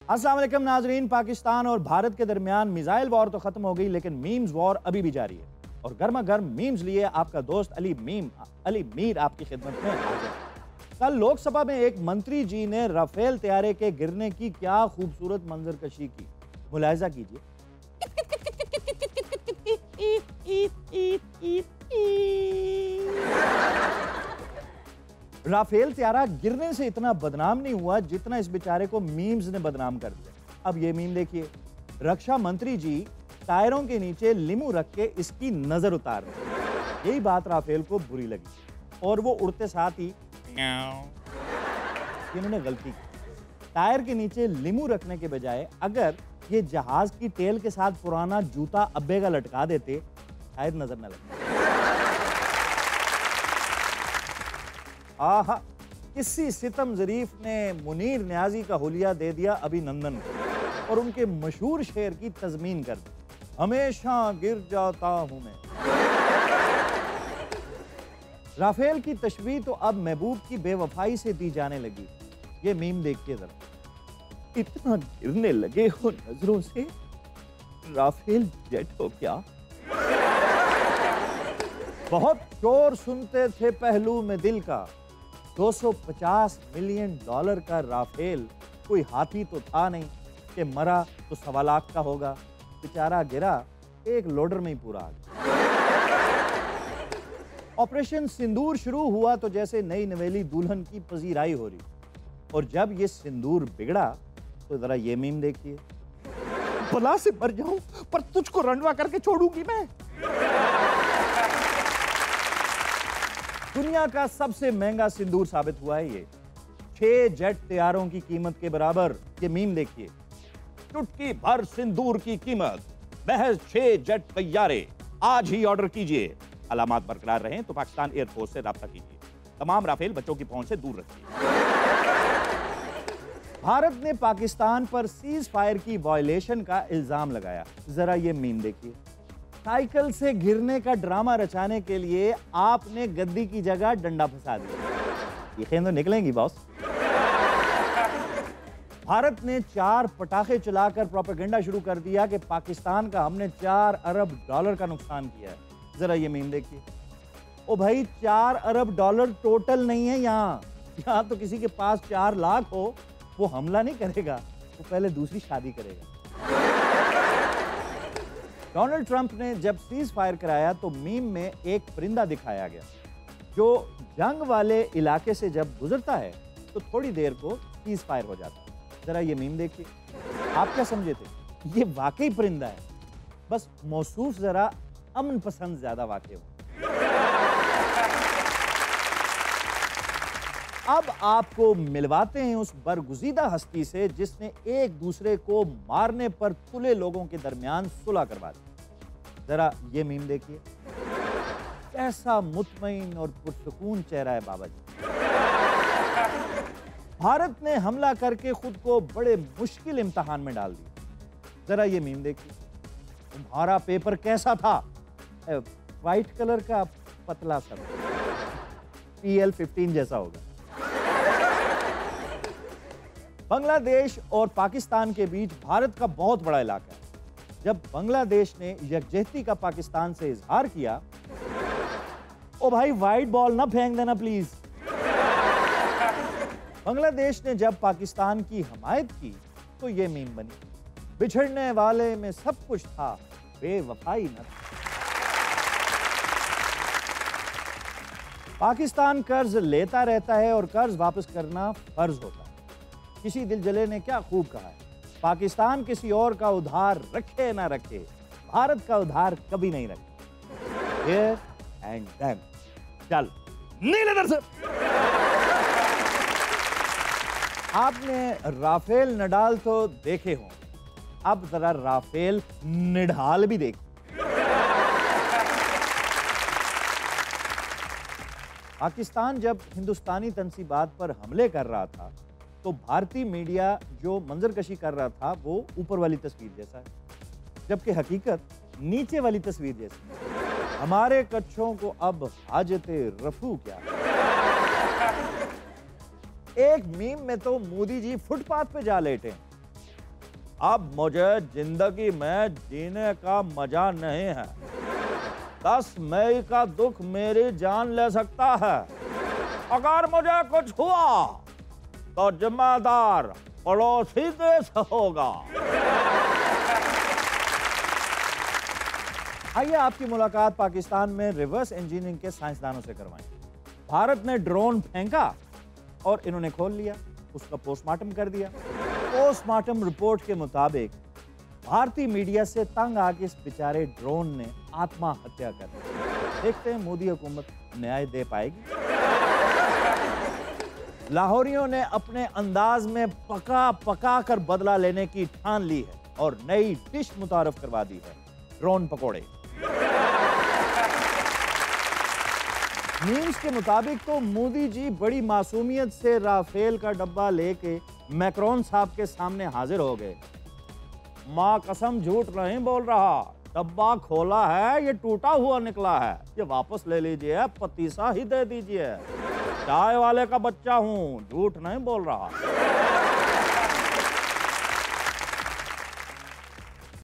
अस्सलाम वालेकुम नाजरीन। पाकिस्तान और भारत के दरमियान मिसाइल वॉर तो खत्म हो गई, लेकिन मीम्स वॉर अभी भी जारी है। और गर्मा गर्म मीम्स लिए आपका दोस्त अली मीर आपकी खिदमत में हाजिर है। कल लोकसभा में एक मंत्री जी ने राफेल तैयारे के गिरने की क्या खूबसूरत मंजरकशी की, मुलाहिजा कीजिए। राफेल त्यारा गिरने से इतना बदनाम नहीं हुआ जितना इस बेचारे को मीम्स ने बदनाम कर दिया। अब ये मीम देखिए, रक्षा मंत्री जी टायरों के नीचे लीमू रख के इसकी नजर उतार रहे। यही बात राफेल को बुरी लगी और वो उड़ते साथ ही इन्होंने गलती की। टायर के नीचे लीमू रखने के बजाय अगर ये जहाज की टेल के साथ पुराना जूता अब्बे का लटका देते, शायद नजर न लगता। आहा, इसी सितम जरीफ ने मुनीर न्याजी का हुलिया दे दिया अभिनंदन को और उनके मशहूर शेर की तजमीन कर दी, हमेशा गिर जाता हूं मैं। राफेल की तशबीह तो अब महबूब की बेवफाई से दी जाने लगी। ये मीम देखिए जरा, इतना गिरने लगे हो नजरों से, राफेल जेट हो क्या? बहुत शोर सुनते थे पहलू में दिल का, 250 मिलियन डॉलर का राफेल कोई हाथी तो था नहीं कि मरा तो 1.25 लाख का होगा। बेचारा गिरा एक लोडर में ही पूरा आ गया। ऑपरेशन सिंदूर शुरू हुआ तो जैसे नई नवेली दुल्हन की पजीराई हो रही, और जब ये सिंदूर बिगड़ा तो जरा ये मीम देखिए, भला से मर जाऊं पर तुझको रंडवा करके छोड़ूंगी मैं। दुनिया का सबसे महंगा सिंदूर साबित हुआ है ये, 6 जेट तैयारों की कीमत के बराबर। ये मीम देखिए, चुटकी भर सिंदूर की कीमत, महज 6 जेट तैयारे, आज ही ऑर्डर कीजिए। अलामात बरकरार रहें तो पाकिस्तान एयरफोर्स से राब्ता कीजिए। तमाम राफेल बच्चों की पहुंच से दूर रखिए। भारत ने पाकिस्तान पर सीज फायर की वायलेशन का इल्जाम लगाया। जरा ये मीम देखिए, साइकिल से गिरने का ड्रामा रचाने के लिए आपने गद्दी की जगह डंडा फंसा दिया। ये खेल तो निकलेंगी बॉस। भारत ने 4 पटाखे चलाकर प्रोपेगेंडा शुरू कर दिया कि पाकिस्तान का हमने 4 अरब डॉलर का नुकसान किया है। जरा ये मीम देखिए, ओ भाई 4 अरब डॉलर टोटल नहीं है यहाँ तो किसी के पास 4 लाख हो वो हमला नहीं करेगा, वो पहले दूसरी शादी करेगा। डोनाल्ड ट्रंप ने जब सीज फायर कराया तो मीम में एक परिंदा दिखाया गया जो जंग वाले इलाके से जब गुजरता है तो थोड़ी देर को सीज फायर हो जाता है। जरा ये मीम देखिए, आप क्या समझे थे? ये वाकई परिंदा है, बस मौसूफ जरा अमन पसंद ज्यादा वाकई हो। अब आपको मिलवाते हैं उस बरगुज़ीदा हस्ती से जिसने एक दूसरे को मारने पर तुले लोगों के दरमियान सुलह करवा दी। जरा ये मीम देखिए, कैसा मुतमईन और पुरसुकून चेहरा है बाबा जी। भारत ने हमला करके खुद को बड़े मुश्किल इम्तिहान में डाल दिया। जरा ये मीम देखिए, तुम्हारा पेपर कैसा था? व्हाइट कलर का पतला सा, PL-15 जैसा होगा। बांग्लादेश और पाकिस्तान के बीच भारत का बहुत बड़ा इलाका है। जब बांग्लादेश ने यकजहती का पाकिस्तान से इजहार किया, ओ भाई व्हाइट बॉल ना फेंक देना प्लीज। बांग्लादेश ने जब पाकिस्तान की हमायत की तो ये मीम बनी, बिछड़ने वाले में सब कुछ था, बेवफाई न था। पाकिस्तान कर्ज लेता रहता है और कर्ज वापस करना फर्ज होता है। किसी दिल जले ने क्या खूब कहा है, पाकिस्तान किसी और का उधार रखे ना रखे, भारत का उधार कभी नहीं रखे। Here and then। चल नीले दर से। आपने राफेल नडाल तो देखे हों, अब जरा राफेल निढाल भी देख। पाकिस्तान जब हिंदुस्तानी तंसीबात पर हमले कर रहा था तो भारतीय मीडिया जो मंजरकशी कर रहा था वो ऊपर वाली तस्वीर जैसा है, जबकि हकीकत नीचे वाली तस्वीर जैसी। हमारे कच्छों को अब हाजते रफू क्या। एक मीम में तो मोदी जी फुटपाथ पे जा लेटे, अब मुझे जिंदगी में जीने का मजा नहीं है। 10 मई का दुख मेरी जान ले सकता है। अगर मुझे कुछ हुआ तो जिम्मेदार पड़ोसी देश होगा। आइए आपकी मुलाकात पाकिस्तान में रिवर्स इंजीनियरिंग के साइंसदानों से करवाएं। भारत ने ड्रोन फेंका और इन्होंने खोल लिया, उसका पोस्टमार्टम कर दिया। पोस्टमार्टम रिपोर्ट के मुताबिक भारतीय मीडिया से तंग आके इस बेचारे ड्रोन ने आत्महत्या कर ली। देखते हैं मोदी हुकूमत न्याय दे पाएगी। लाहौरियों ने अपने अंदाज में पका पका कर बदला लेने की ठान ली है और नई डिश मुतारफ करवा दी है, ड्रोन पकोड़े। मीम्स के मुताबिक तो मोदी जी बड़ी मासूमियत से राफेल का डब्बा लेके मैक्रोन साहब के सामने हाजिर हो गए। मां कसम झूठ नहीं बोल रहा, डब्बा खोला है, ये टूटा हुआ निकला है, ये वापस ले लीजिए, पतीसा ही दे दीजिए। चाय वाले का बच्चा हूं, झूठ नहीं बोल रहा।